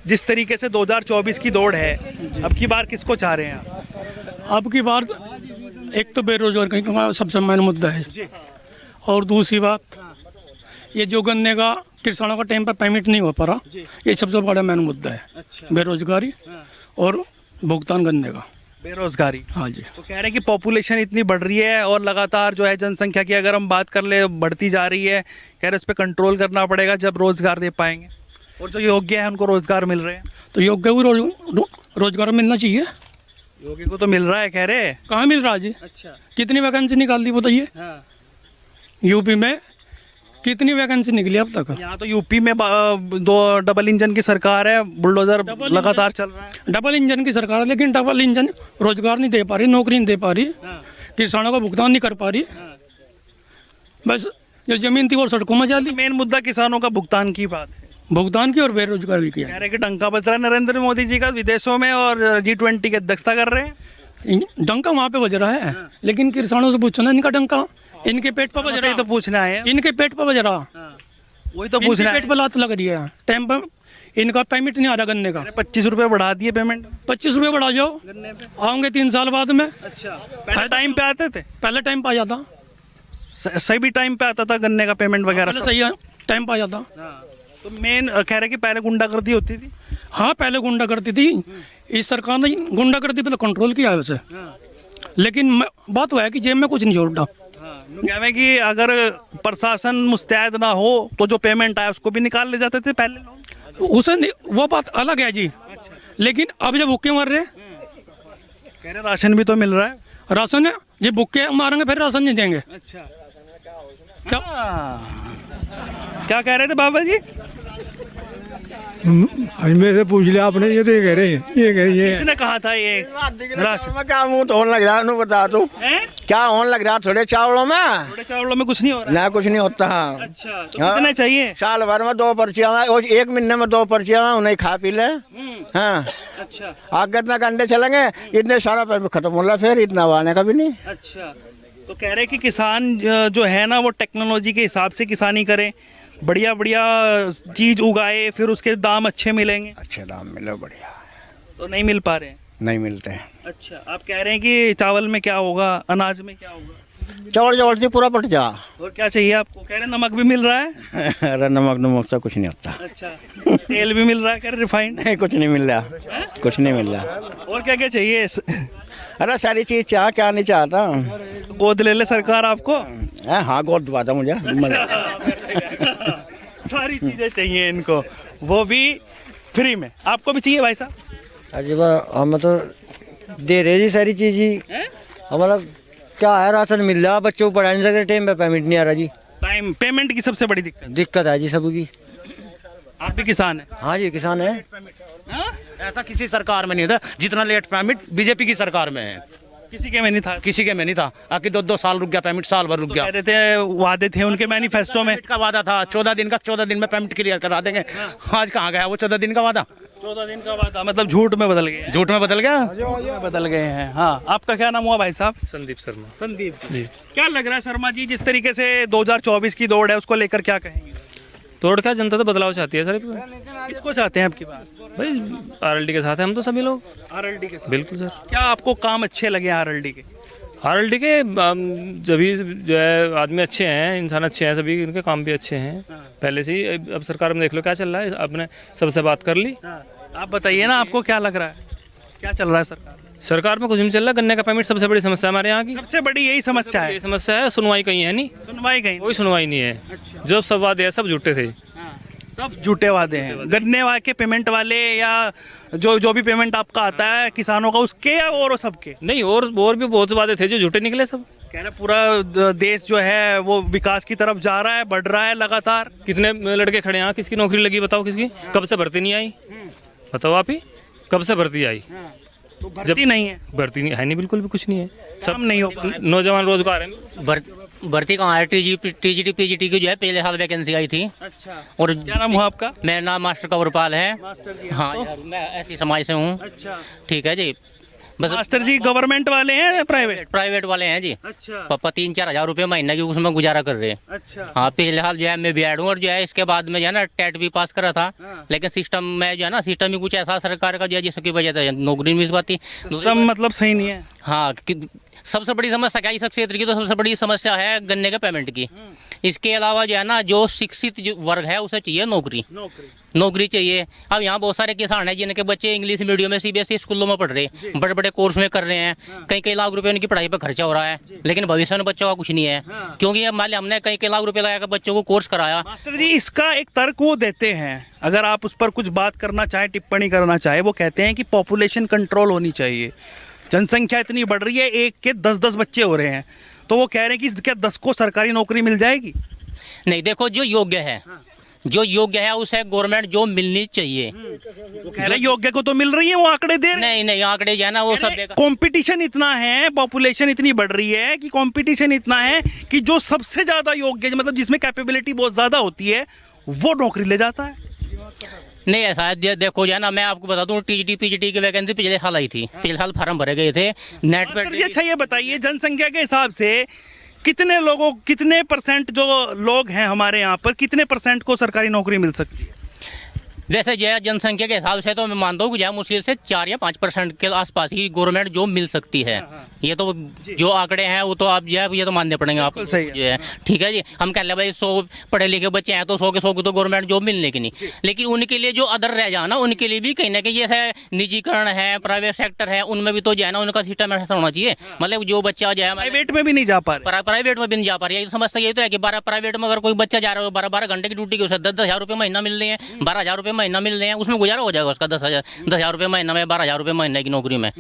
जिस तरीके से 2024 की दौड़ है, अब की बार किसको चाह रहे हैं आप? अब की बार एक तो बेरोजगारी का सबसे मेन मुद्दा है, और दूसरी बात ये जो गन्ने का किसानों का टाइम पर पेमेंट नहीं हो पा रहा, ये सबसे बड़ा मेन मुद्दा है। अच्छा। बेरोजगारी और भुगतान गन्ने का। बेरोजगारी। हाँ जी। तो कह रहे हैं कि पॉपुलेशन इतनी बढ़ रही है और लगातार जो है जनसंख्या की अगर हम बात कर ले बढ़ती जा रही है, कह रहे उस पर कंट्रोल करना पड़ेगा जब रोजगार दे पाएंगे, और जो योग्य है उनको रोजगार मिल रहे हैं। तो योग्य को रोजगार मिलना चाहिए। योग्य को तो मिल रहा है कह रहे। कहाँ मिल रहा है जी? अच्छा। कितनी वैकेंसी निकाल दी बताइए? हाँ। यूपी में कितनी वैकेंसी निकली अब तक? यहाँ तो यूपी में दो डबल इंजन की सरकार है, बुलडोजर लगातार चल रहा है। डबल इंजन की सरकार है, लेकिन डबल इंजन रोजगार नहीं दे पा रही, नौकरी नहीं दे पा रही, किसानों का भुगतान नहीं कर पा रही। बस जो जमीन थी वो सड़कों में जा दी। मेन मुद्दा किसानों का भुगतान की बात है, भुगतान की और बेरोजगारी की कह है। रहे कि डंका बज रहा है नरेंद्र मोदी जी का विदेशों में और G20 की अध्यक्षता कर रहे हैं। डंका वहाँ पे बज रहा है, लेकिन किसानों से पूछो ना, इनका डंका इनके पेट पर बज वैसे रहा ही तो पूछना है, इनके पेट पर बज रहा, वही तो इनके पूछना है। पेट पर लात लग रही है। टाइम पर इनका पेमेंट नहीं आ रहा गन्ने का। 25 रुपये बढ़ा दिए पेमेंट 25 रुपये बढ़ा जाओ, आऊंगे 3 साल बाद में। अच्छा। पहले टाइम पे आते थे, पहले टाइम पे आ जाता, सही भी टाइम पे आता था गन्ने का पेमेंट वगैरह पहले सब। सही टाइम पे आ जाता। तो मेन कह रहे कि पहले गुंडागर्दी होती थी। हाँ, पहले गुंडा करती थी, इस सरकार ने गुंडा करती पे तो कंट्रोल किया है वैसे, लेकिन बात वो है कि जेब में कुछ नहीं जोड़ा। कह रहे कि अगर प्रशासन मुस्तैद ना हो तो जो पेमेंट आया उसको भी निकाल ले जाते थे पहले लोग। उसे वो बात अलग है जी, लेकिन अब जब भूखे मर रहे, कह रहे राशन भी तो मिल रहा है। राशन है जी, भूखे मारेंगे फिर राशन नहीं देंगे। अच्छा। क्या? क्या कह रहे थे बाबा जी? मेरे से पूछ लिया आपने, ये तो ये कह रहे हैं, ये कह रही है। किसने कहा था ये राशन? मैं क्या मुंह तो लग रहा है, बता तू हैं? क्या होने लग रहा थोड़े चावलों में? थोड़े चावलों में कुछ नहीं हो रहा ना कुछ नहीं होता। अच्छा, तो कितने चाहिए? साल भर में 2 पर्चियां और 1 महीने में 2 पर्चियां उन्हें खा पी ले। हाँ, अच्छा आगे इतना घंटे चलेंगे, इतने सारा पैसा खत्म हो रहा, फिर इतना आने का भी नहीं। अच्छा। तो कह रहे कि किसान जो है ना वो टेक्नोलॉजी के हिसाब से किसानी करे, बढ़िया बढ़िया चीज उगाए, फिर उसके दाम अच्छे मिलेंगे। अच्छे दाम मिले बढ़िया, तो नहीं मिल पा रहे हैं। नहीं मिलते हैं। अच्छा, आप कह रहे हैं कि चावल में क्या होगा, अनाज में क्या होगा? चावल से पूरा पट जा। और क्या चाहिए आपको? कह रहे नमक भी मिल रहा है। अरे नमक से कुछ नहीं होता। अच्छा। तेल भी मिल रहा है, कह रहे रिफाइंड। नहीं, कुछ नहीं मिल रहा, कुछ नहीं मिल रहा। और क्या क्या चाहिए? अरे सारी चीज चाह, क्या नहीं चाहता। गोद ले ले सरकार आपको। हाँ, गोद दबाता मुझे। सारी चीजें चाहिए इनको, वो भी फ्री में। आपको भी चाहिए भाई साहब? अजी हम तो दे रहे जी सारी चीज ही। हमारा क्या है, राशन मिल रहा, बच्चों को पढ़ा नहीं सकते, टाइम पे पेमेंट नहीं आ रहा जी। टाइम पेमेंट की सबसे बड़ी दिक्कत है जी सबकी। आप भी किसान हैं? हाँ जी, किसान है। ऐसा किसी सरकार में नहीं था जितना लेट पेमेंट बीजेपी की सरकार में है। किसी के में नहीं था। किसी के में नहीं था। आखिर 2 साल रुक गया पेमेंट, साल भर रुक गया। कह रहे थे वादे थे उनके मैनिफेस्टो में। पेमेंट का वादा था 14 दिन का, 14 दिन में पेमेंट क्लियर करा देंगे। आज कहाँ गया वो 14 दिन का वादा? 14 दिन का वादा मतलब झूठ में बदल गए। झूठ में बदल गया। बदल गए हैं। हाँ, आपका क्या नाम हुआ भाई साहब? संदीप शर्मा। संदीप जी। क्या लग रहा है शर्मा जी, जिस तरीके से 2024 की दौड़ है उसको लेकर क्या कहेंगे? तोड़ क्या, जनता तो बदलाव चाहती है सर। किसको चाहते हैं आपकी बात? भाई आरएलडी के साथ है हम तो सभी लोग। आरएलडी के साथ? बिल्कुल सर। क्या आपको काम अच्छे लगे आरएलडी के? आरएलडी के जभी जो है आदमी अच्छे हैं, इंसान अच्छे हैं, सभी उनके काम भी अच्छे हैं पहले से ही। अब सरकार में देख लो क्या चल रहा है, आपने सबसे बात कर ली। आप बताइए ना, आपको क्या लग रहा है, क्या चल रहा है सरकार में? कुछ नहीं चल रहा। गन्ने का पेमेंट सबसे बड़ी समस्या हमारे यहाँ की। सबसे बड़ी यही समस्या है। ये समस्या है, सुनवाई कहीं है नहीं। सुनवाई कहीं कोई सुनवाई नहीं है। जो सब वादे हैं सब झूठे थे। सब झूठे वादे हैं। गन्ने वाले के पेमेंट वाले या जो भी पेमेंट आपका आता है किसानों का, उसके या और सबके? नहीं, और भी बहुत वादे थे जो झूठे निकले सब। कह रहे पूरा देश जो है वो विकास की तरफ जा रहा है, बढ़ रहा है लगातार। कितने लड़के खड़े हैं यहाँ, किसकी नौकरी लगी बताओ? किसकी? कब से भर्ती नहीं आई बताओ आप ही, कब से भर्ती आई? तो भर्ती नहीं है। भर्ती नहीं है, नहीं बिल्कुल भी कुछ नहीं है। सब नहीं हो पा रहा है। नौजवान रोजगार है। भर्ती कहाँ है? टीजीटी पीजीटी की जो है पहले साल वैकेंसी आई थी। अच्छा। और क्या नाम हुआ आपका? मेरा नाम मास्टर कंवरपाल है। मास्टर जी। हाँ यार, मैं ऐसी समाज से हूँ। अच्छा। ठीक है जी। बस मास्टर जी गवर्नमेंट वाले हैं या प्राइवेट? प्राइवेट वाले हैं जी। अच्छा पापा 3-4 हज़ार रुपये महीने की उसमें गुजारा कर रहे हैं। अच्छा हाँ, फिलहाल जो है मैं बीएड हूँ और जो है इसके बाद में जो है ना टेट भी पास करा था, लेकिन सिस्टम में जो है ना सिस्टम ही कुछ ऐसा सरकार का जो है जिसकी वजह से नौकरी नहीं मिल पाती। सिस्टम मतलब सही नहीं है। हाँ, सबसे बड़ी समस्या क्या, इस क्षेत्र की तो सबसे बड़ी समस्या है गन्ने के पेमेंट की। इसके अलावा जो है ना जो शिक्षित जो वर्ग है उसे चाहिए नौकरी चाहिए। अब यहाँ बहुत सारे किसान हैं जिनके बच्चे इंग्लिश मीडियम में सीबीएसई स्कूलों में पढ़ रहे हैं, बड़े बड़े कोर्स में कर रहे हैं, कई लाख रुपए उनकी पढ़ाई पर खर्चा हो रहा है, लेकिन भविष्य में बच्चों का कुछ नहीं है, क्योंकि अब मान लिया हमने कई लाख रुपए लगाकर बच्चों को कोर्स कराया। मास्टर जी इसका एक तर्क वो देते हैं, अगर आप उस पर कुछ बात करना चाहे, टिप्पणी करना चाहे, वो कहते हैं कि पॉपुलेशन कंट्रोल होनी चाहिए। जनसंख्या इतनी बढ़ रही है, एक के 10-10 बच्चे हो रहे हैं, तो वो कह रहे हैं कि क्या 10 को सरकारी नौकरी मिल जाएगी? नहीं, देखो जो योग्य है उसे गवर्नमेंट जो मिलनी चाहिए। वो कह रहे हैं योग्य को तो मिल रही है, वो आंकड़े दे रहे हैं। नहीं, आंकड़े जो है ना वो सब कंपटीशन इतना है, पॉपुलेशन इतनी बढ़ रही है कि कंपटीशन इतना है कि जो सबसे ज्यादा योग्य, मतलब जिसमें कैपेबिलिटी बहुत ज्यादा होती है, वो नौकरी ले जाता है। नहीं ऐसा है, देखो जो है ना मैं आपको बता दूं टीजीटी पीजीटी की वैकेंसी पिछले साल आई थी, पिछले साल फार्म भरे गए थे नेट पे। अच्छा ये बताइए जनसंख्या के हिसाब से कितने परसेंट जो लोग हैं हमारे यहाँ पर, कितने परसेंट को सरकारी नौकरी मिल सकती है? वैसे जो है जनसंख्या के हिसाब से तो मैं मानता हूँ कि जो है मुश्किल से 4 या 5% के आसपास ही गवर्नमेंट जो मिल सकती है। ये तो जो आंकड़े हैं वो तो आप जो है ये तो मानने पड़ेंगे आपको, सही है। जो है ठीक है जी। हम कह ले भाई 100 पढ़े लिखे बच्चे हैं तो 100 के 100 को तो गवर्नमेंट जॉब मिलने की नहीं, लेकिन उनके लिए जो अदर रह जाना उनके लिए भी कहीं ना कहीं जैसे निजीकरण है, प्राइवेट सेक्टर है, उनमें भी तो जो है ना उनका सिस्टम ऐसा होना चाहिए। मतलब जो बच्चा जो है प्राइवेट में भी नहीं जा पा रहे, प्राइवेट में भी नहीं जा पा रही है। समस्या ये तो है कि 12 प्राइवेट में अगर कोई बच्चा जा रहा है 12 घंटे की ड्यूटी की, उसे 10 हज़ार रुपये महीना मिल रहे हैं, 12 हज़ार रुपये महीना मिल रहे हैं, उसमें गुजारा हो जाएगा उसका 10 हज़ार रुपये महीना में, 12 हज़ार रुपये महीने की नौकरी में।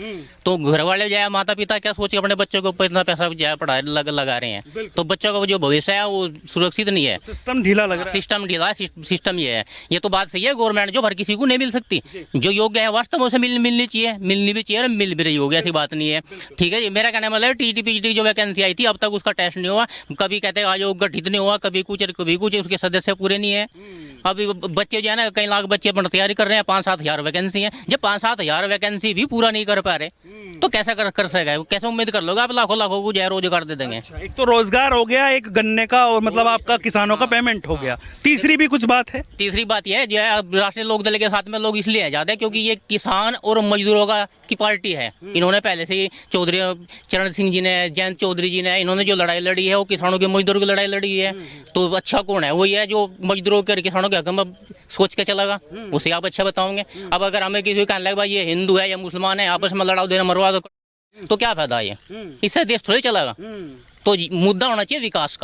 तो घर वाले जो है माता पिता क्या सोच के अपने बच्चों को इतना पैसा जो है पढ़ाई लगा रहे हैं, तो बच्चों का जो भविष्य है वो सुरक्षित नहीं है। सिस्टम ढीला लग रहा है। सिस्टम ढीला, सिस्टम ये है। ये तो बात सही है, गवर्नमेंट जो हर किसी को नहीं मिल सकती, जो योग्य है वास्तव में उसे मिलनी भी चाहिए और मिल भी रही होगी, ऐसी बात नहीं है। ठीक है जी, मेरा कहने मतलब टीटी पीजीटी जो वैकेंसी आई थी अब तक उसका टेस्ट नहीं हुआ, कभी कहते हैं आयोग गठित नहीं हुआ, कभी कुछ उसके सदस्य पूरे नहीं है। अभी बच्चे जो है ना कई लाख बच्चे अपनी तैयारी कर रहे हैं, 5-7 हज़ार वैकेंसी है। जब 5-7 हज़ार वैकेंसी भी पूरा नहीं कर पा रहे तो कैसे कर सकेगा, कैसे उम्मीद कर लोगे आप लाखों को जो है रोजगार दे देंगे। एक तो रोजगार हो गया, एक गन्ने का, और मतलब आपका किसानों का पेमेंट हो गया। तीसरी भी कुछ बात है? तीसरी बात यह है जो है राष्ट्रीय लोकदल के साथ में लोग इसलिए आ जाते हैं क्योंकि ये किसान और मजदूरों की पार्टी है। इन्होंने पहले से ही चौधरी चरण सिंह जी ने, जयंत चौधरी जी ने, इन्होंने जो लड़ाई लड़ी है वो किसानों के मजदूरों की लड़ाई लड़ी है। तो अच्छा कौन है? वही है जो मजदूरों के किसानों के हक में सोच के चलेगा, उसे आप अच्छा बताओगे। अब अगर हमें किसी को कहने लगे भाई ये हिंदू है या मुसलमान है, आपस में लड़ाओ देना मरवा दो, तो क्या फायदा है? इससे देश थोड़ी चलेगा। तो मुद्दा होना चाहिए विकास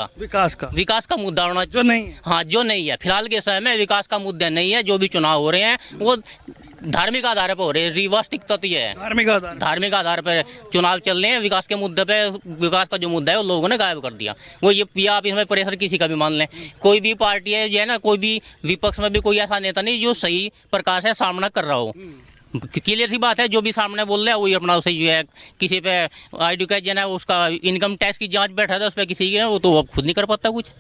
का मुद्दा होना जो नहीं। हाँ, जो नहीं है फिलहाल के समय में विकास का मुद्दा नहीं है। जो भी चुनाव हो रहे हैं वो धार्मिक आधार पर हो रहे हैं, रिवास्टिक तत्व ये है, धार्मिक आधार पर चुनाव चल रहे हैं। विकास के मुद्दे पे, विकास का जो मुद्दा है वो लोगों ने गायब कर दिया। वो ये आप इसमें प्रेशर किसी का भी मान लें, कोई भी पार्टी है जो है ना, कोई भी विपक्ष में भी कोई ऐसा नेता नहीं जो सही प्रकार से सामना कर रहा हो। क्लियर सी बात है, जो भी सामने बोल रहा है वही अपना उसे जो है किसी पे आई कार्ड जो है उसका इनकम टैक्स की जांच बैठा था उस पर किसी के, वो तो अब खुद नहीं कर पाता कुछ।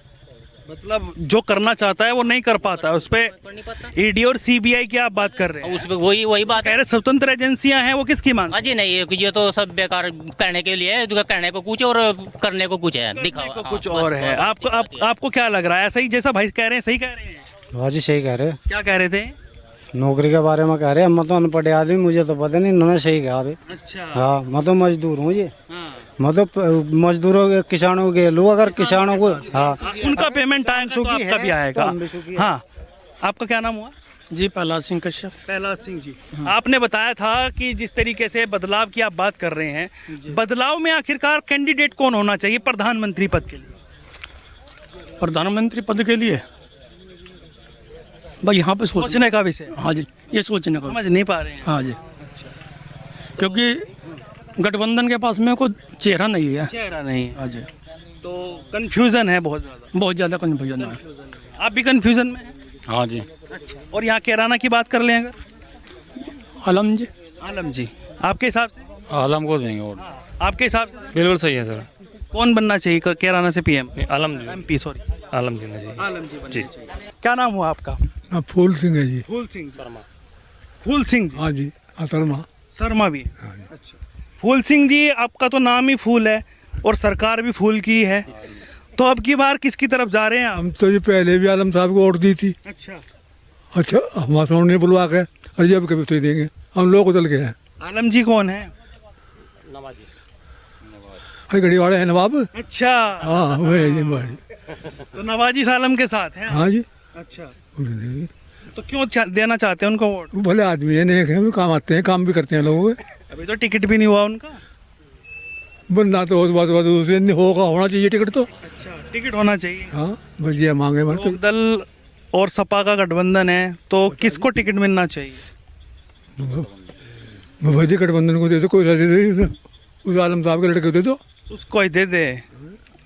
मतलब जो करना चाहता है वो नहीं कर पाता। उस पर ईडी और सीबीआई की आप बात कर रहे हैं, उस पर वही बात कह रहे स्वतंत्र एजेंसियां हैं, वो किसकी मांग? जी नहीं, ये तो सब बेकार कहने के लिए है, कहने को कुछ और करने को कुछ है, दिखावा कुछ और है। आपको क्या लग रहा है? सही जैसा भाई कह रहे हैं, सही कह रहे हैं? हाँ जी सही कह रहे। क्या कह रहे थे? नौकरी के बारे में कह रहे हैं। मैं तो अनपढ़ आदमी, मुझे तो पता नहीं, इन्होंने सही कहा अभी। अच्छा। हाँ, मैं तो मजदूर हूँ जी। हाँ। मैं तो मजदूरों के, किसानों के लूँ, अगर किसानों को हाँ उनका पेमेंट आएगा तो आपका भी आएगा। हाँ, आपका क्या नाम हुआ? जी प्रहलाद सिंह कश्यप। प्रहलाद सिंह जी, आपने बताया था कि जिस तरीके से बदलाव की आप बात कर रहे हैं, बदलाव में आखिरकार कैंडिडेट कौन होना चाहिए प्रधानमंत्री पद के लिए? प्रधानमंत्री पद के लिए भाई यहाँ पे सोचने का विषय। हाँ जी, ये सोचने का, समझ नहीं पा रहे हैं। हाँ जी, क्योंकि गठबंधन के पास में कोई चेहरा नहीं है। चेहरा नहीं है। हाँ जी, तो कंफ्यूजन है बहुत ज़्यादा कन्फ्यूजन है। आप भी कंफ्यूजन में हैं? हाँ जी। अच्छा, और यहाँ कैराना की बात कर लें अगर? आलम जी, आपके हिसाब से? आलम को देंगे वोट। आपके हिसाब से बिल्कुल सही है सर। कौन बनना चाहिए कैराना से पीएम? आलम जी, एमपी, सॉरी आलम जी जी। आलम जी बनना चाहिए। क्या नाम हुआ आपका? फूल सिंह है जी। फूल सिंह शर्मा। फूल सिंह जी, हाँ जी, शर्मा। शर्मा भी। अच्छा, फूल सिंह जी, आपका तो नाम ही फूल है और सरकार भी फूल की है, तो अब की बार किसकी तरफ जा रहे हैं आप? हम तो ये पहले भी आलम साहब को वोट दी थी। अच्छा, हमारे सामने बुलवा के, और ये अब कभी तो ही देंगे, हम लोग दल के हैं। आलम जी कौन है? घड़ी वाले हैं नवाब। अच्छा, हाँ वही तो नवाजी आलम के साथ हैं। हाँ जी, अच्छा, तो क्यों देना चाहते हैं उनको वोट? भले आदमी है, नेक है, काम आते हैं, काम भी करते हैं लोगों के। अभी तो टिकट भी नहीं हुआ उनका। बनना तो उस बात दूसरे होगा, होना चाहिए टिकट तो। अच्छा, टिकट होना चाहिए। हाँ बस ये मांगे मत। लोक दल और सपा का गठबंधन है, तो किसको टिकट मिलना चाहिए? भाई गठबंधन को दे दो, कोई दे, उस आलम साहब के लड़के दे दो, उसको ही दे दे।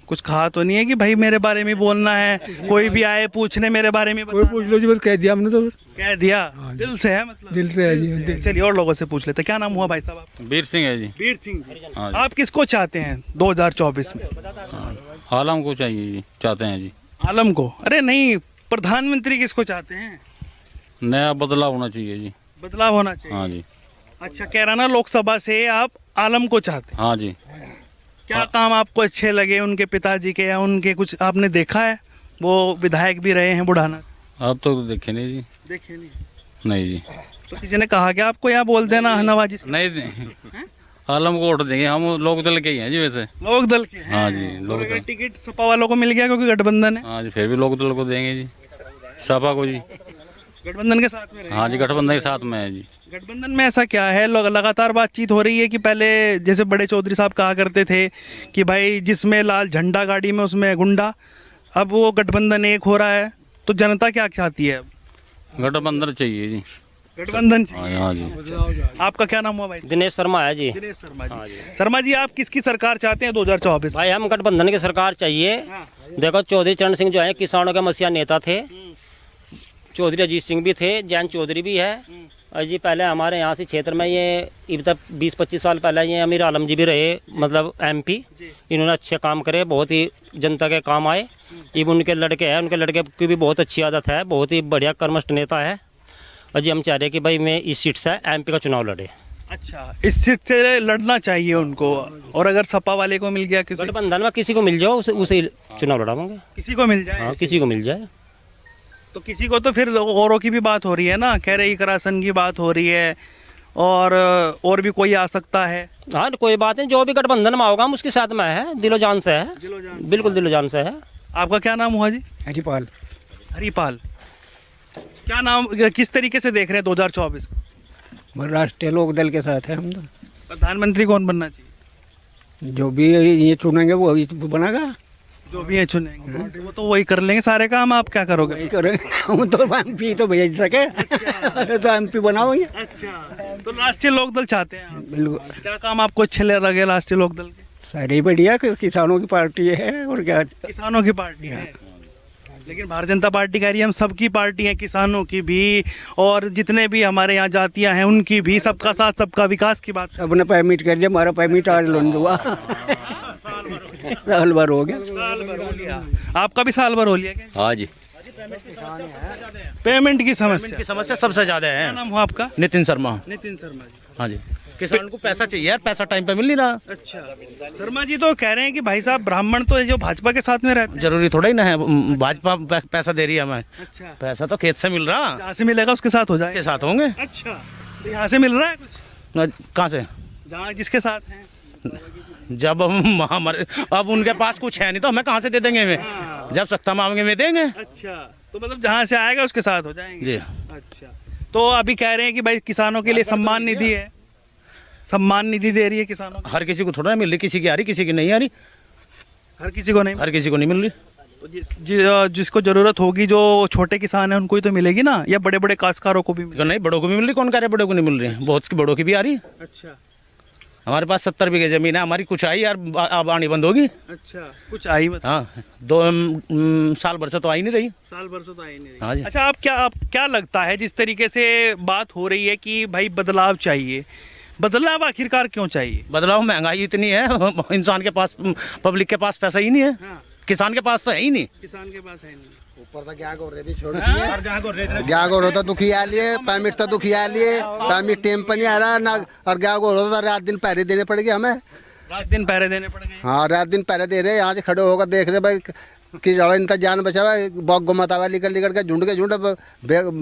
कुछ कहा तो नहीं है कि भाई मेरे बारे में बोलना है, कोई भी आए पूछने मेरे बारे में कोई पूछ लो जी, बस कह दिया हमने तो, बस कह दिया। दिल से है मतलब? दिल से है जी। चलिए और लोगों से पूछ लेते हैं। क्या नाम हुआ भाई साहब आपका? वीर सिंह है जी। वीर सिंह जी, आप किसको चाहते हैं 2024 में? आलम को चाहिए जी, चाहते हैं जी। आलम को? अरे नहीं, प्रधानमंत्री किसको चाहते हैं? नया बदलाव होना चाहिए जी। बदलाव होना चाहिए। हाँ जी। अच्छा, कह रहा ना लोकसभा से आप आलम को चाहते हैं। हाँ जी। क्या काम आपको अच्छे लगे उनके पिताजी के, या उनके कुछ आपने देखा है? वो विधायक भी रहे हैं बुढ़ाना से। अब तक तो देखे नहीं जी। देखे नहीं? नहीं जी। तो किसी ने कहा कि आपको यहाँ बोल देना नवाजी से? नहीं, आलम को वोट देंगे हम, लोक दल के ही हैं जी वैसे। लोक दल के हैं? हाँ जी, लोक अगर दल। टिकट सपा वालों को मिल गया क्योंकि गठबंधन है। हाँ जी, फिर भी लोक दल को देंगे जी, सपा को जी। गठबंधन के साथ में रहे। हाँ जी, गठबंधन के साथ में है जी। गठबंधन में ऐसा क्या है? लोग लगातार बातचीत हो रही है कि पहले जैसे बड़े चौधरी साहब कहा करते थे कि भाई जिसमें लाल झंडा गाड़ी में उसमें गुंडा, अब वो गठबंधन एक हो रहा है, तो जनता क्या चाहती है अब? गठबंधन चाहिए जी। गठबंधन चाहिए। हाँ जी। आपका क्या नाम हुआ भाई? दिनेश शर्मा है जी। दिनेश शर्मा जी। शर्मा जी, आप किसकी सरकार चाहते हैं 2024? भाई हम गठबंधन की सरकार चाहिए। देखो चौधरी चरण सिंह जो है किसानों के मसीहा नेता थे, चौधरी अजीत सिंह भी थे, जैन चौधरी भी है। और जी पहले हमारे यहाँ से क्षेत्र में ये अब तक 20-25 साल पहले ये अमीर आलम जी भी रहे, मतलब MP। इन्होंने अच्छे काम करे, बहुत ही जनता के काम आए। अब उनके लड़के हैं, उनके लड़के की भी बहुत अच्छी आदत है, बहुत ही बढ़िया कर्मठ नेता है। और जी हम चाह रहे हैं कि भाई मैं इस सीट से MP का चुनाव लड़े। अच्छा, इस सीट से लड़ना चाहिए उनको, और अगर सपा वाले को मिल गया, किसी गठबंधन में किसी को मिल जाओ उसे चुनाव लड़ाऊंगे। किसी को मिल जाए? हाँ, किसी को मिल जाए। तो किसी को तो फिर औरों की भी बात हो रही है ना, कह रहे इकरासन की बात हो रही है, और भी कोई आ सकता है। हाँ कोई बात नहीं, जो भी गठबंधन में होगा हम उसके साथ में है, दिलो जान से है, बिल्कुल दिलो जान से है। आपका क्या नाम हुआ जी? हरिपाल। हरिपाल, क्या नाम, किस तरीके से देख रहे हैं 2024? राष्ट्रीय लोक दल के साथ है हम तो। प्रधानमंत्री कौन बनना चाहिए? जो भी ये चुनेंगे वो बनेगा। जो भी है चुनेंगे वो तो वही कर लेंगे सारे काम, आप क्या करोगे? वही करेंगे हम तो, MP तो भेज सके। तो MP बनाओगे। अच्छा, तो राष्ट्रीय लोकदल चाहते हैं आप? बिल्कुल। क्या काम आपको अच्छे लगे राष्ट्रीय लोकदल के? सारे बढ़िया, किसानों की पार्टी है और क्या। किसानों की पार्टी है, लेकिन भारतीय जनता पार्टी कह रही है हम सबकी पार्टी है, किसानों की भी और जितने भी हमारे यहाँ जातियाँ हैं उनकी भी, सबका साथ सबका विकास की बात। सबने परमिट कर दिया, हमारा परमिट आज लौट हुआ। साल भर हो गया। साल भर हो गया। आपका भी साल भर हो लिया क्या? हाँ जी। पेमेंट की समस्या सबसे ज्यादा है। क्या नाम हुआ आपका? नितिन शर्मा। नितिन शर्मा जी। हाँ जी। किसान को पैसा चाहिए यार, पैसा टाइम पे मिल नहीं रहा। अच्छा, शर्मा जी तो कह रहे हैं कि भाई साहब ब्राह्मण तो जो भाजपा के साथ में रहते हैं। जरूरी थोड़ा ही ना है, भाजपा पैसा दे रही है हमें। अच्छा, पैसा तो खेत से मिल रहा, जहाँ से मिलेगा उसके साथ हो जाए। के साथ होंगे। अच्छा, तो यहाँ से मिल रहा है कुछ? कहाँ से? जहाँ जिसके साथ हैं। जब हम हमारे, अब उनके पास कुछ है नहीं तो हमें कहाँ से दे देंगे? हमें जब सख्ता मांगेंगे में देंगे। अच्छा, तो मतलब जहाँ से आएगा उसके साथ हो जाएंगे जी। अच्छा, तो अभी कह रहे हैं कि भाई किसानों के लिए सम्मान निधि है, सम्मान निधि दे रही है किसानों को। हर किसी को थोड़ा मिल रही, किसी की आ रही, किसी की नहीं आ रही। हर किसी को नहीं, हर किसी को नहीं मिल रही। तो जिसको जरूरत होगी, जो छोटे किसान हैं उनको ही तो मिलेगी ना, या बड़े बड़े काश्तकारों को भी मिलेगी? नहीं, बड़ों को भी मिल रही। कौन कह रहे बड़ों को नहीं मिल रही? बहुत बड़ों की भी आ रही। अच्छा, हमारे पास 70 बीघे जमीन है, हमारी कुछ आई यार, अब आनी बंद होगी। अच्छा, कुछ आई मतलब? हाँ, 2 साल भर से तो आई नहीं रही। साल भर से तो आई नहीं रही। हाँ जी। अच्छा, आप क्या लगता है जिस तरीके से बात हो रही है कि भाई बदलाव चाहिए, बदलाव आखिरकार क्यों चाहिए? बदलाव, महंगाई इतनी है, इंसान के पास, पब्लिक के पास पैसा ही नहीं है। हाँ। किसान के पास तो है ही नहीं। किसान के पास है नहीं। ऊपर तो क्या कर रहे भी छोड़ दिए क्या कर रहा था दुखिया लिए परमिट तो दुखिया लिए परमिट टाइम पर नहीं आ रहा ना और क्या कर रहा था रात दिन पहरे देने पड़ गए हमें रात दिन पहरे देने पड़ गए हाँ रात दिन पहरे दे रहे यहाँ से खड़े होकर देख रहे भाई कि जड़ा इनका जान बचा हुआ है बहुत गुमाता हुआ निकल के झुंड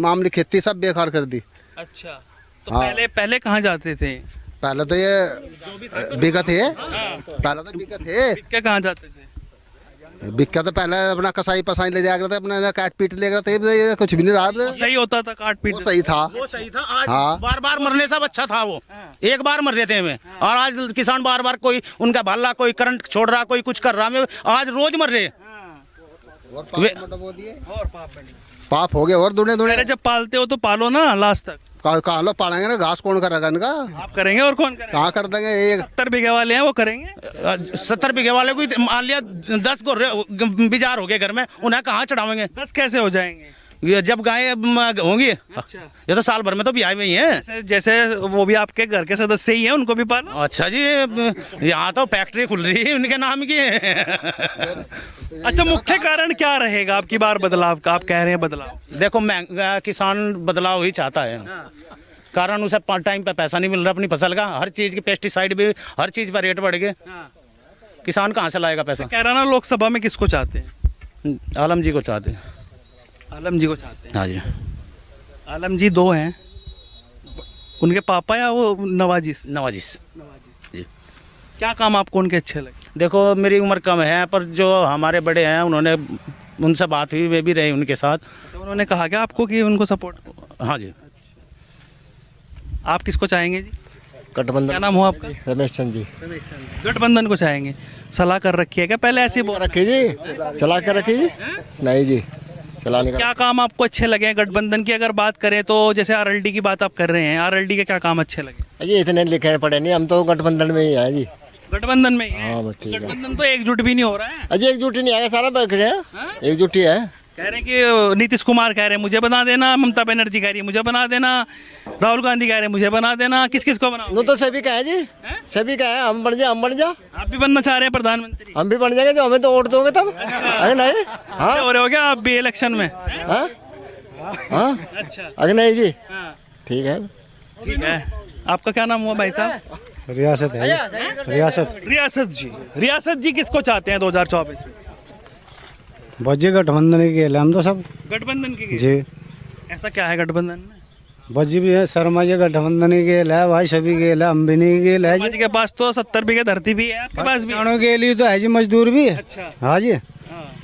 मामली खेती सब बेकार कर दी। अच्छा तो पहले कहाँ जाते थे? पहले तो ये बिका थे पहले तो बिका थे क्या कहाँ जाते थे? बिक्का तो पहले अपना कसाई पसाई ले जाया करते अपना काट पीट ले गए थे कुछ भी नहीं रहा सही होता था काट पीट सही था वो सही था। आज हाँ। बार बार मरने सब अच्छा था वो एक बार मर रहे थे हमें और आज किसान बार बार कोई उनका भाला कोई करंट छोड़ रहा कोई कुछ कर रहा हमें आज रोज मर रहे। और पाप हो गया और दुने दुने जब पालते हो तो पालो ना लास्ट तक कहा लो पालेंगे ना घास कौन करेगा इनका आप करेंगे और कौन करेगा? कहाँ कर देंगे एक 70 बीघे वाले हैं वो करेंगे 70 बीघे वाले को मान लिया 10 बिजार हो गए घर में उन्हें कहाँ चढ़ावेंगे 10 कैसे हो जाएंगे? ये जब गाय होंगी ये तो साल भर में तो भी आए हुई हैं जैसे वो भी आपके घर के सदस्य ही हैं उनको भी पालो। अच्छा जी यहाँ तो फैक्ट्री खुल रही है उनके नाम की अच्छा मुख्य कारण क्या रहेगा आपकी बार बदलाव का? आप कह रहे हैं बदलाव देखो महंगा किसान बदलाव ही चाहता है कारण उसे टाइम पे पैसा नहीं मिल रहा अपनी फसल का हर चीज की पेस्टिसाइड भी हर चीज पर रेट बढ़ गए किसान कहाँ से लाएगा पैसा? कह रहा ना लोकसभा में किसको चाहते हैं? आलम जी को चाहते हैं। आलम जी को चाहते हैं? हाँ जी आलम जी 2 हैं उनके पापा या वो नवाजिश? नवाजिश जी। क्या काम आपको उनके अच्छे लगे? देखो मेरी उम्र कम है पर जो हमारे बड़े हैं उन्होंने उनसे बात हुई वे भी रहे उनके साथ। तो उन्होंने कहा क्या आपको कि उनको सपोर्ट? हाँ जी। आप किसको चाहेंगे जी? गठबंधन। क्या नाम हो आपका? रमेश चंद जी। गठबंधन को चाहेंगे, सलाह कर रखी है क्या? पहले ऐसे ही बोल रखी जी, चला कर रखी जी? नहीं जी, चलाने का। क्या काम आपको अच्छे लगे हैं गठबंधन की? अगर बात करें तो जैसे आरएलडी की बात आप कर रहे हैं, आरएलडी के क्या काम अच्छे लगे? ये इतने लिखे पढ़े नहीं, हम तो गठबंधन में ही हैं जी। गठबंधन में ही है? हाँ बस ठीक है। गठबंधन तो एकजुट भी नहीं हो रहा है। अजय एकजुट ही नहीं आएगा, सारा बैठ रहे हैं, एकजुट ही है। कह रहे हैं कि नीतीश कुमार कह रहे हैं मुझे बना देना, ममता बनर्जी कह रही है मुझे बना देना, राहुल गांधी कह रहे हैं मुझे बना देना, किस किस को बनाओ? नो तो सभी का है जी, सभी का है। हम बन जा, हम बन जा। आप भी बनना चाह रहे हैं प्रधानमंत्री? हम भी बन जाएंगे, जो हमें तो वोट दोगे तब। अरे नहीं, हाँ हो रहे हो क्या आप भी इलेक्शन में? हाँ हाँ, अच्छा, अरे नहीं जी, हाँ ठीक है, ठीक है। आपका क्या नाम हुआ भाई साहब? रियासत है, रियासत। रियासत जी, रियासत जी किसको चाहते हैं 2024 में? बजे गठबंधन की खेल है हम तो सब। गठबंधन की जी, ऐसा क्या है गठबंधन में? बजी भी है, शर्मा जी गठबंधन की खेल है भाई, सभी खेल है, हम भी नहीं खेल है जी के पास तो 70 बीघे धरती भी है, आपके पास भी? किसानों के लिए तो है जी, मजदूर भी है। अच्छा, हाँ जी,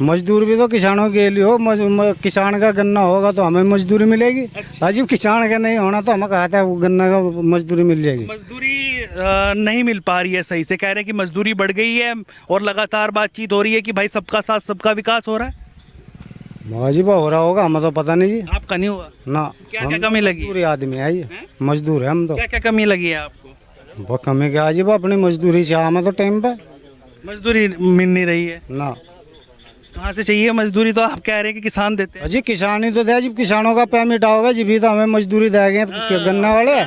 मजदूर भी तो किसानों के लिए हो। किसान का गन्ना होगा तो हमें मजदूरी मिलेगी। हाँ जी, किसान का नहीं होना तो हमें कहता है वो गन्ना का मजदूरी मिल जाएगी। मजदूरी नहीं मिल पा रही है सही से, कह रहे हैं कि मजदूरी बढ़ गई है और लगातार बातचीत हो रही है कि भाई सबका साथ सबका विकास हो रहा है। जी हो रहा होगा, हमें तो पता नहीं जी। आपका नहीं हुआ ना? क्या क्या कमी लगी? मजदूरी आदमी है ये, मजदूर है हम तो। क्या क्या कमी लगी है आपको? वो कमी क्या जी, वो अपनी मजदूरी से हमें तो टाइम पे मजदूरी मिल नहीं रही है ना। कहाँ से चाहिए मजदूरी? तो आप कह रहे हैं कि किसान देते हैं। जी किसान ही तो दे जी, किसानों का पेमेंट आओगे जी भी तो हमें मजदूरी देंगे गन्ना वाले।